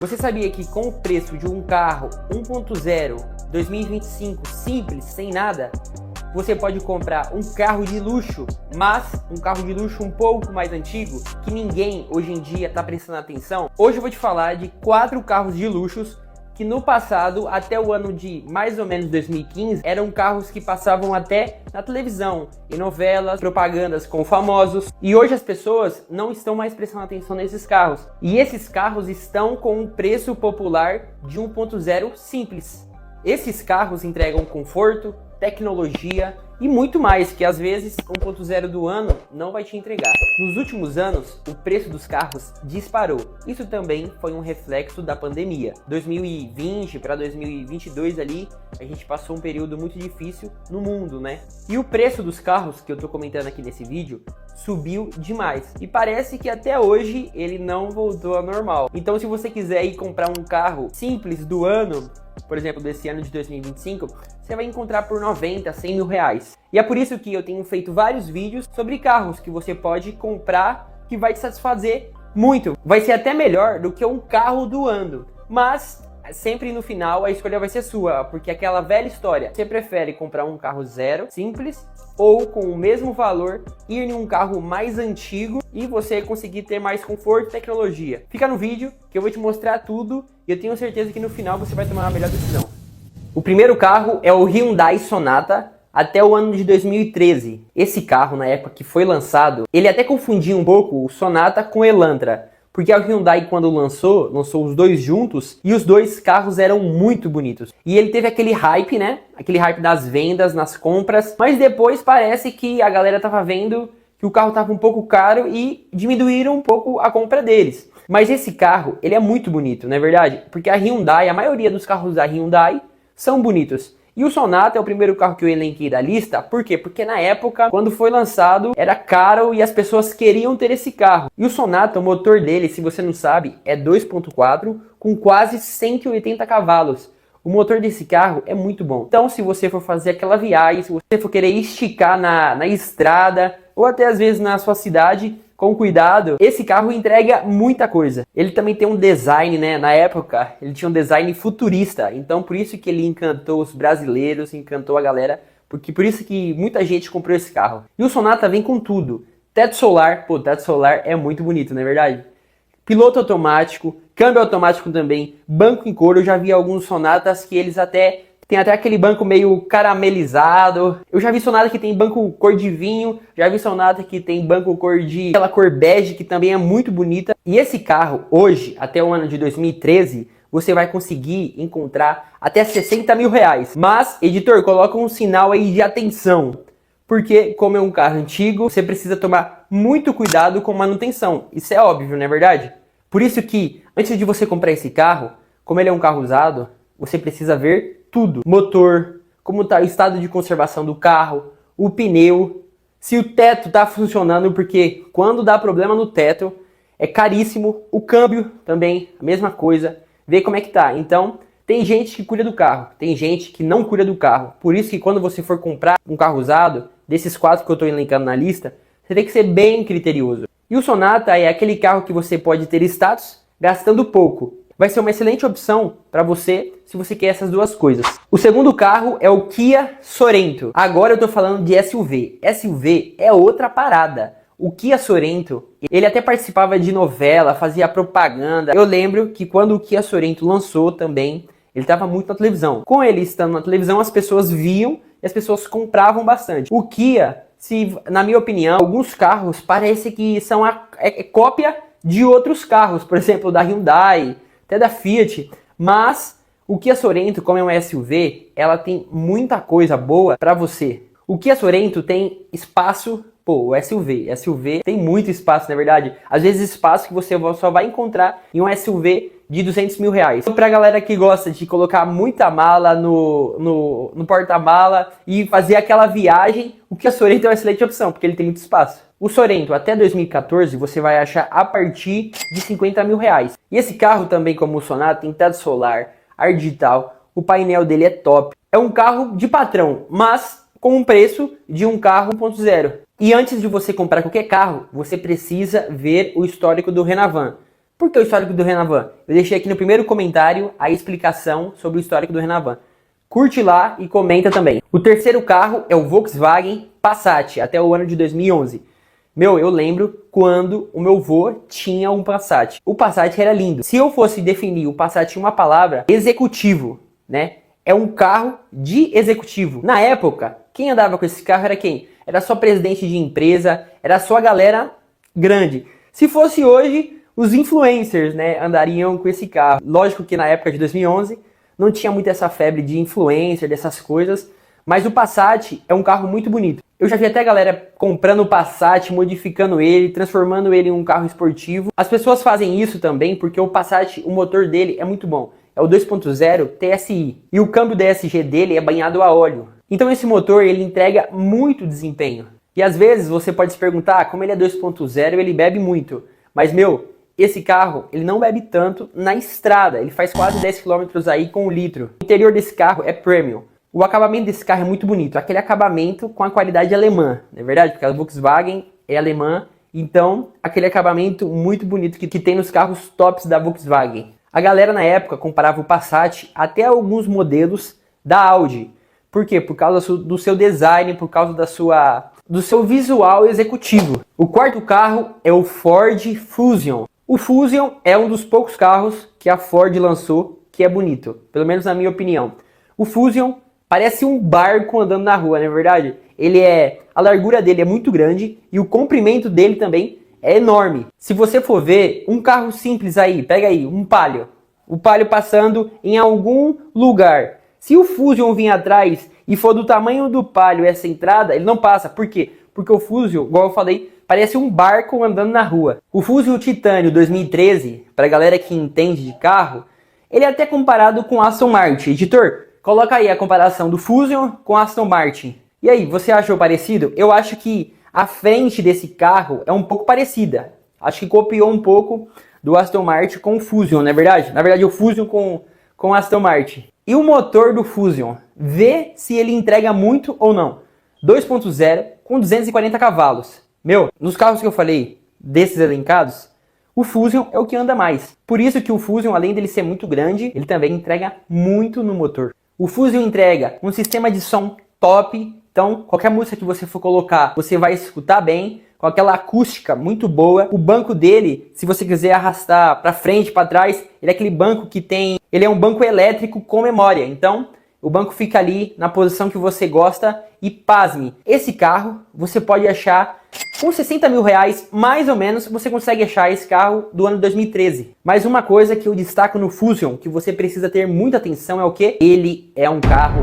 Você sabia que com o preço de um carro 1.0 2025 simples, sem nada, você pode comprar um carro de luxo, mas um carro de luxo um pouco mais antigo, que ninguém hoje em dia está prestando atenção? Hoje eu vou te falar de 4 carros de luxos que no passado, até o ano de mais ou menos 2015, eram carros que passavam até na televisão, em novelas, propagandas com famosos. E hoje as pessoas não estão mais prestando atenção nesses carros. E esses carros estão com um preço popular de 1.0 simples. Esses carros entregam conforto, tecnologia e muito mais que às vezes 1.0 do ano não vai te entregar. Nos últimos anos, o preço dos carros disparou. Isso também foi um reflexo da pandemia. 2020 para 2022 ali, a gente passou um período muito difícil no mundo, né? E o preço dos carros, que eu tô comentando aqui nesse vídeo, subiu demais. E parece que até hoje ele não voltou ao normal. Então se você quiser ir comprar um carro simples do ano, por exemplo, desse ano de 2025, você vai encontrar por 90, 100 mil reais. E é por isso que eu tenho feito vários vídeos sobre carros que você pode comprar que vai te satisfazer muito. Vai ser até melhor do que um carro do ano. Mas sempre no final a escolha vai ser sua, porque aquela velha história, você prefere comprar um carro zero, simples, ou com o mesmo valor ir em um carro mais antigo e você conseguir ter mais conforto e tecnologia. Fica no vídeo que eu vou te mostrar tudo e eu tenho certeza que no final você vai tomar a melhor decisão. O primeiro carro é o Hyundai Sonata até o ano de 2013. Esse carro, na época que foi lançado, ele até confundia um pouco o Sonata com o Elantra, porque a Hyundai, quando lançou os dois juntos e os dois carros eram muito bonitos. E ele teve aquele hype, né? Aquele hype das vendas, nas compras, mas depois parece que a galera tava vendo que o carro tava um pouco caro e diminuíram um pouco a compra deles. Mas esse carro, ele é muito bonito, não é verdade? Porque a Hyundai, a maioria dos carros da Hyundai são bonitos. E o Sonata é o primeiro carro que eu elenquei da lista, por quê? Porque na época, quando foi lançado, era caro e as pessoas queriam ter esse carro. E o Sonata, o motor dele, se você não sabe, é 2.4 com quase 180 cavalos. O motor desse carro é muito bom. Então, se você for fazer aquela viagem, se você for querer esticar na estrada, ou até às vezes na sua cidade, com cuidado, esse carro entrega muita coisa. Ele também tem um design, né? Na época, ele tinha um design futurista. Então, por isso que ele encantou os brasileiros, encantou a galera. Porque por isso que muita gente comprou esse carro. E o Sonata vem com tudo. Teto solar, pô, teto solar é muito bonito, não é verdade? Piloto automático, câmbio automático também, banco em couro. Eu já vi alguns Sonatas que eles tem até aquele banco meio caramelizado. Eu já vi Sonata que tem banco cor de vinho. Já vi Sonata que tem banco aquela cor bege, que também é muito bonita. E esse carro, hoje, até o ano de 2013, você vai conseguir encontrar até 60 mil reais. Mas, editor, coloca um sinal aí de atenção. Porque, como é um carro antigo, você precisa tomar muito cuidado com manutenção. Isso é óbvio, não é verdade? Por isso que, antes de você comprar esse carro, como ele é um carro usado, você precisa ver tudo. Motor, como está o estado de conservação do carro, o pneu, se o teto está funcionando, porque quando dá problema no teto, é caríssimo. O câmbio também, a mesma coisa. Ver como é que tá. Então, tem gente que cuida do carro, tem gente que não cuida do carro. Por isso que quando você for comprar um carro usado, desses 4 que eu estou elencando na lista, você tem que ser bem criterioso. E o Sonata é aquele carro que você pode ter status gastando pouco. Vai ser uma excelente opção para você se você quer essas duas coisas. O segundo carro é o Kia Sorento. Agora eu tô falando de SUV. SUV é outra parada. O Kia Sorento, ele até participava de novela, fazia propaganda. Eu lembro que quando o Kia Sorento lançou também, ele estava muito na televisão. Com ele estando na televisão, as pessoas viam e as pessoas compravam bastante. O Kia, na minha opinião, alguns carros parece que são cópia de outros carros. Por exemplo, da Hyundai, até da Fiat, mas o Kia Sorento, como é um SUV, ela tem muita coisa boa para você. O Kia Sorento tem espaço, pô, o SUV tem muito espaço, na verdade. Às vezes espaço que você só vai encontrar em um SUV de 200 mil reais. Então, pra galera que gosta de colocar muita mala no porta-mala e fazer aquela viagem, o Kia Sorento é uma excelente opção, porque ele tem muito espaço. O Sorento até 2014 você vai achar a partir de 50 mil reais. E esse carro também, como o Sonata, tem teto solar, ar digital, o painel dele é top. É um carro de patrão, mas com um preço de um carro 1.0. E antes de você comprar qualquer carro, você precisa ver o histórico do Renavan. Por que o histórico do Renavan? Eu deixei aqui no primeiro comentário a explicação sobre o histórico do Renavan. Curte lá e comenta também. O terceiro carro é o Volkswagen Passat, até o ano de 2011. Eu lembro quando o meu vô tinha um Passat. O Passat era lindo. Se eu fosse definir o Passat em uma palavra, executivo, né? É um carro de executivo. Na época, quem andava com esse carro era quem? Era só presidente de empresa, era só a galera grande. Se fosse hoje, os influencers, né, andariam com esse carro. Lógico que na época de 2011 não tinha muito essa febre de influencer, dessas coisas, mas o Passat é um carro muito bonito. Eu já vi até a galera comprando o Passat, modificando ele, transformando ele em um carro esportivo. As pessoas fazem isso também porque o Passat, o motor dele é muito bom. É o 2.0 TSI e o câmbio DSG dele é banhado a óleo. Então esse motor ele entrega muito desempenho. E às vezes você pode se perguntar, como ele é 2.0, ele bebe muito. Mas esse carro ele não bebe tanto na estrada, ele faz quase 10 km aí com 1 litro. O interior desse carro é premium. O acabamento desse carro é muito bonito, aquele acabamento com a qualidade alemã, não é verdade? Porque a Volkswagen é alemã, então aquele acabamento muito bonito que tem nos carros tops da Volkswagen. A galera na época comparava o Passat até alguns modelos da Audi. Por quê? Por causa do seu design, por causa do seu visual executivo. O quarto carro é o Ford Fusion. O Fusion é um dos poucos carros que a Ford lançou que é bonito, pelo menos na minha opinião. O Fusion parece um barco andando na rua, não é verdade? A largura dele é muito grande e o comprimento dele também é enorme. Se você for ver um carro simples aí, pega aí um Palio. O Palio passando em algum lugar. Se o Fusion vir atrás e for do tamanho do Palio essa entrada, ele não passa. Por quê? Porque o Fusion, igual eu falei, parece um barco andando na rua. O Fusion Titânio 2013, para a galera que entende de carro, ele é até comparado com Aston Martin. Editor, coloca aí a comparação do Fusion com Aston Martin. E aí, você achou parecido? Eu acho que a frente desse carro é um pouco parecida. Acho que copiou um pouco do Aston Martin com o Fusion, não é verdade? Na verdade, o Fusion com o Aston Martin. E o motor do Fusion? Vê se ele entrega muito ou não. 2.0 com 240 cavalos. Nos carros que eu falei, desses elencados, o Fusion é o que anda mais. Por isso que o Fusion, além dele ser muito grande, ele também entrega muito no motor. O Fusion entrega um sistema de som top. Então, qualquer música que você for colocar, você vai escutar bem, com aquela acústica muito boa. O banco dele, se você quiser arrastar para frente, para trás, ele é aquele banco que ele é um banco elétrico com memória. Então, o banco fica ali na posição que você gosta e pasme. Esse carro você pode achar com 60 mil reais, mais ou menos, você consegue achar esse carro do ano 2013. Mas uma coisa que eu destaco no Fusion, que você precisa ter muita atenção é o que? Ele é um carro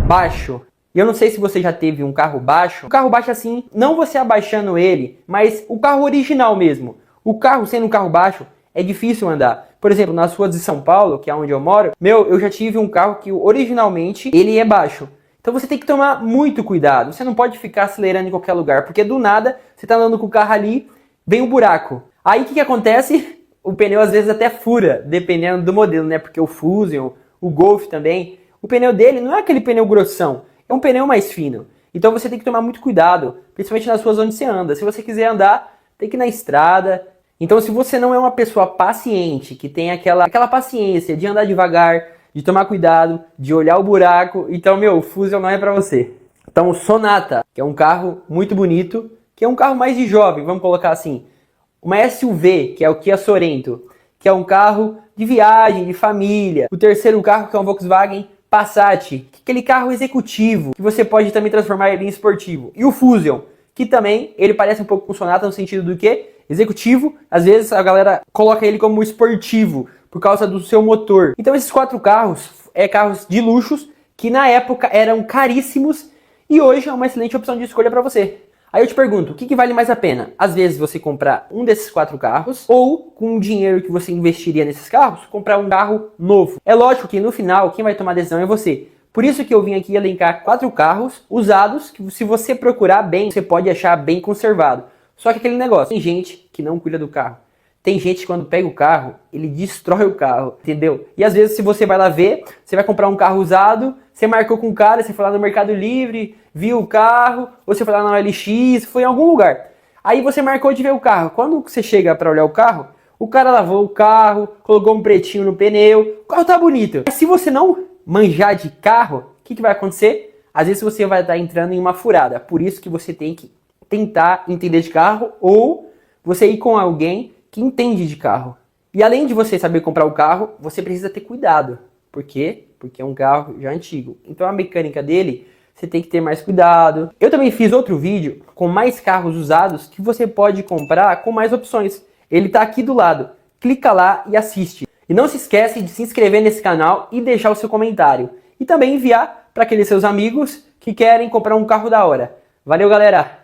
baixo. E eu não sei se você já teve um carro baixo. Um carro baixo assim, não você abaixando ele, mas o carro original mesmo. O carro sendo um carro baixo, é difícil andar. Por exemplo, nas ruas de São Paulo, que é onde eu moro, eu já tive um carro que originalmente ele é baixo. Então você tem que tomar muito cuidado. Você não pode ficar acelerando em qualquer lugar, porque do nada você tá andando com o carro ali, vem um buraco. Aí o que acontece? O pneu às vezes até fura, dependendo do modelo, né? Porque o Fusion, o Golf também, o pneu dele não é aquele pneu grossão. É um pneu mais fino. Então você tem que tomar muito cuidado, principalmente nas ruas onde você anda. Se você quiser andar, tem que ir na estrada. Então se você não é uma pessoa paciente, que tem aquela paciência de andar devagar, de tomar cuidado, de olhar o buraco, então o Fusion não é pra você. Então o Sonata, que é um carro muito bonito, que é um carro mais de jovem, vamos colocar assim. Uma SUV, que é o Kia Sorento, que é um carro de viagem, de família. O terceiro carro, que é um Volkswagen Passat, aquele carro executivo, que você pode também transformar ele em esportivo. E o Fusion, que também, ele parece um pouco com o Sonata no sentido do quê? Executivo. Às vezes a galera coloca ele como esportivo, por causa do seu motor. Então esses quatro carros, carros de luxos, que na época eram caríssimos, e hoje é uma excelente opção de escolha para você. Aí eu te pergunto, o que vale mais a pena? Às vezes você comprar um desses quatro carros, ou com o dinheiro que você investiria nesses carros, comprar um carro novo. É lógico que no final, quem vai tomar a decisão é você. Por isso que eu vim aqui elencar 4 carros usados, que se você procurar bem, você pode achar bem conservado. Só que aquele negócio, tem gente que não cuida do carro. Tem gente que quando pega o carro, ele destrói o carro, entendeu? E às vezes se você vai lá ver, você vai comprar um carro usado, você marcou com o cara, você foi lá no Mercado Livre, viu o carro, ou você foi lá na OLX, foi em algum lugar. Aí você marcou de ver o carro. Quando você chega para olhar o O cara lavou o carro, colocou um pretinho no pneu, o carro tá bonito. Mas se você não manjar de carro, o que vai acontecer? Às vezes você vai estar entrando em uma furada. Por isso que você tem que tentar entender de carro ou você ir com alguém que entende de carro. E além de você saber comprar o carro, você precisa ter cuidado. Por quê? Porque é um carro já antigo. Então a mecânica dele, você tem que ter mais cuidado. Eu também fiz outro vídeo com mais carros usados que você pode comprar com mais opções. Ele tá aqui do lado. Clica lá e assiste. E não se esquece de se inscrever nesse canal e deixar o seu comentário. E também enviar para aqueles seus amigos que querem comprar um carro da hora. Valeu, galera!